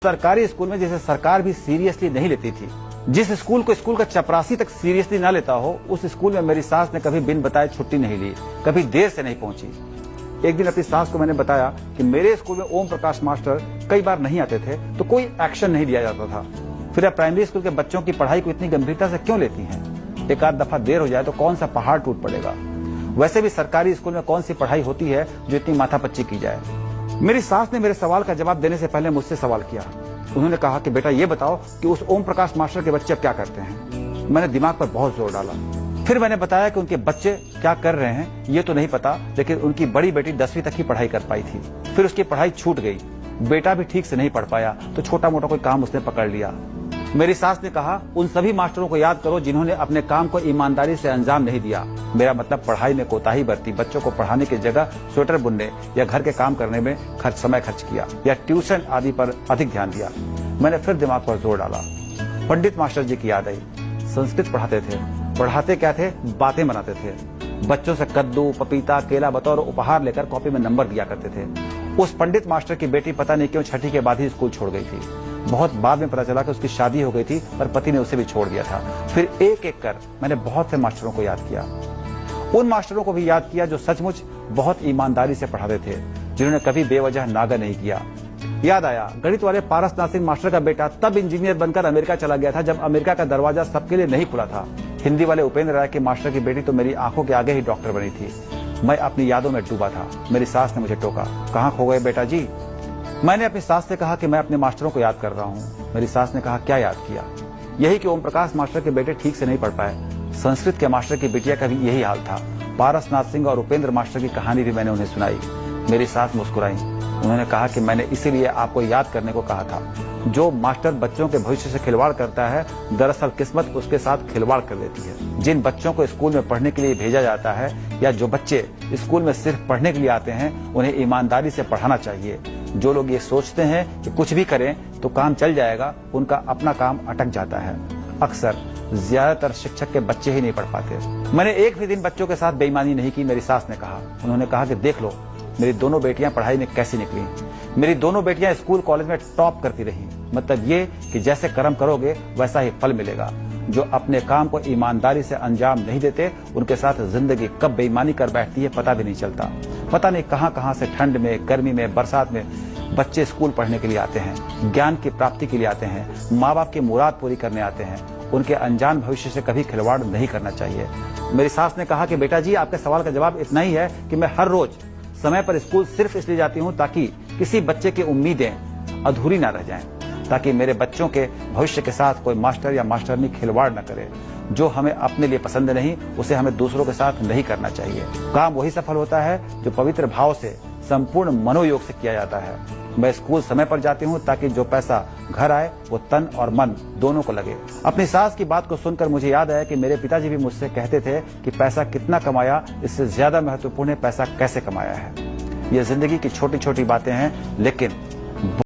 सरकारी स्कूल में जैसे सरकार भी सीरियसली नहीं लेती थी। जिस स्कूल को स्कूल का चपरासी तक सीरियसली ना लेता हो, उस स्कूल में मेरी सास ने कभी बिन बताए छुट्टी नहीं ली, कभी देर से नहीं पहुंची। एक दिन अपनी सास को मैंने बताया कि मेरे स्कूल में ओम प्रकाश मास्टर कई बार नहीं आते थे तो कोई एक्शन नहीं लिया जाता था। फिर आप प्राइमरी स्कूल के बच्चों की पढ़ाई को इतनी गंभीरता से क्यों लेती हैं? एक आध दफा देर हो जाए तो कौन सा पहाड़ टूट पड़ेगा। वैसे भी सरकारी स्कूल में कौन सी पढ़ाई होती है जो इतनी माथापच्ची की जाए। मेरी सास ने मेरे सवाल का जवाब देने से पहले मुझसे सवाल किया। उन्होंने कहा कि बेटा ये बताओ कि उस ओम प्रकाश मास्टर के बच्चे अब क्या करते हैं। मैंने दिमाग पर बहुत जोर डाला। फिर मैंने बताया कि उनके बच्चे क्या कर रहे हैं ये तो नहीं पता, लेकिन उनकी बड़ी बेटी 10वीं तक ही पढ़ाई कर पाई थी। फिर उसकी पढ़ाई छूट गई। बेटा भी ठीक से नहीं पढ़ पाया तो छोटा मोटा कोई काम उसने पकड़ लिया। मेरी सास ने कहा, उन सभी मास्टरों को याद करो जिन्होंने अपने काम को ईमानदारी से अंजाम नहीं दिया। मेरा मतलब पढ़ाई में कोताही बरती, बच्चों को पढ़ाने की जगह स्वेटर बुनने या घर के काम करने में समय खर्च किया या ट्यूशन आदि पर अधिक ध्यान दिया। मैंने फिर दिमाग पर जोर डाला। पंडित मास्टर जी की याद आई। संस्कृत पढ़ाते थे। पढ़ाते क्या थे? बातें बनाते थे। बच्चों से कद्दू, पपीता, केला बतौर उपहार लेकर कॉपी में नंबर दिया करते थे। उस पंडित मास्टर की बेटी पता नहीं क्यों छठी के बाद ही स्कूल छोड़ गई थी। बहुत बाद में पता चला कि उसकी शादी हो गई थी, पर पति ने उसे भी छोड़ दिया था। फिर एक एक कर मैंने बहुत से मास्टरों को याद किया। उन मास्टरों को भी याद किया जो सचमुच बहुत ईमानदारी से पढ़ाते थे, जिन्होंने कभी बेवजह नागा नहीं किया। याद आया, गणित वाले पारसनाथ सिंह मास्टर का बेटा तब इंजीनियर बनकर अमेरिका चला गया था जब अमेरिका का दरवाजा सबके लिए नहीं खुला था। हिंदी वाले उपेंद्र राय के मास्टर की बेटी तो मेरी आंखों के आगे ही डॉक्टर बनी थी। मैं अपनी यादों में डूबा था। मेरी सास ने मुझे टोका, कहाँ खो गए बेटा जी? मैंने अपनी सास से कहा कि मैं अपने मास्टरों को याद कर रहा हूँ। मेरी सास ने कहा, क्या याद किया? यही कि ओम प्रकाश मास्टर के बेटे ठीक से नहीं पढ़ पाए। संस्कृत के मास्टर की बिटिया का भी यही हाल था। पारसनाथ सिंह और उपेंद्र मास्टर की कहानी भी मैंने उन्हें सुनाई। मेरी सास मुस्कुराई। उन्होंने कहा कि मैंने इसीलिए आपको याद करने को कहा था। जो मास्टर बच्चों के भविष्य से खिलवाड़ करता है, दरअसल किस्मत उसके साथ खिलवाड़ कर देती है। जिन बच्चों को स्कूल में पढ़ने के लिए भेजा जाता है या जो बच्चे स्कूल में सिर्फ पढ़ने के लिए आते हैं, उन्हें ईमानदारी से पढ़ाना चाहिए। जो लोग ये सोचते हैं कि कुछ भी करें तो काम चल जाएगा, उनका अपना काम अटक जाता है। अक्सर ज्यादातर शिक्षक के बच्चे ही नहीं पढ़ पाते। मैंने एक भी दिन बच्चों के साथ बेईमानी नहीं की। मेरी सास ने कहा, उन्होंने कहा कि देख लो मेरी दोनों बेटियां पढ़ाई में कैसी निकली। मेरी दोनों बेटियां स्कूल कॉलेज में टॉप करती रही। मतलब ये कि जैसे कर्म करोगे वैसा ही फल मिलेगा। जो अपने काम को ईमानदारी से अंजाम नहीं देते, उनके साथ जिंदगी कब बेईमानी कर बैठती है पता भी नहीं चलता। पता नहीं कहां से ठंड में, गर्मी में, बरसात में बच्चे स्कूल पढ़ने के लिए आते हैं, ज्ञान की प्राप्ति के लिए आते हैं, माँ बाप की मुराद पूरी करने आते हैं। उनके अनजान भविष्य से कभी खिलवाड़ नहीं करना चाहिए। मेरी सास ने कहा कि बेटा जी, आपके सवाल का जवाब इतना ही है कि मैं हर रोज समय पर स्कूल सिर्फ इसलिए जाती हूँ ताकि किसी बच्चे की उम्मीदें अधूरी ना रह जाएं, ताकि मेरे बच्चों के भविष्य के साथ कोई मास्टर या मास्टरनी खिलवाड़ न करे। जो हमें अपने लिए पसंद नहीं, उसे हमें दूसरों के साथ नहीं करना चाहिए। काम वही सफल होता है जो पवित्र भाव से, संपूर्ण मनोयोग से किया जाता है। मैं स्कूल समय पर जाती हूँ ताकि जो पैसा घर आए वो तन और मन दोनों को लगे। अपनी सास की बात को सुनकर मुझे याद आया कि मेरे पिताजी भी मुझसे कहते थे कि पैसा कितना कमाया इससे ज्यादा महत्वपूर्ण है पैसा कैसे कमाया है। ये जिंदगी की छोटी छोटी बातें हैं, लेकिन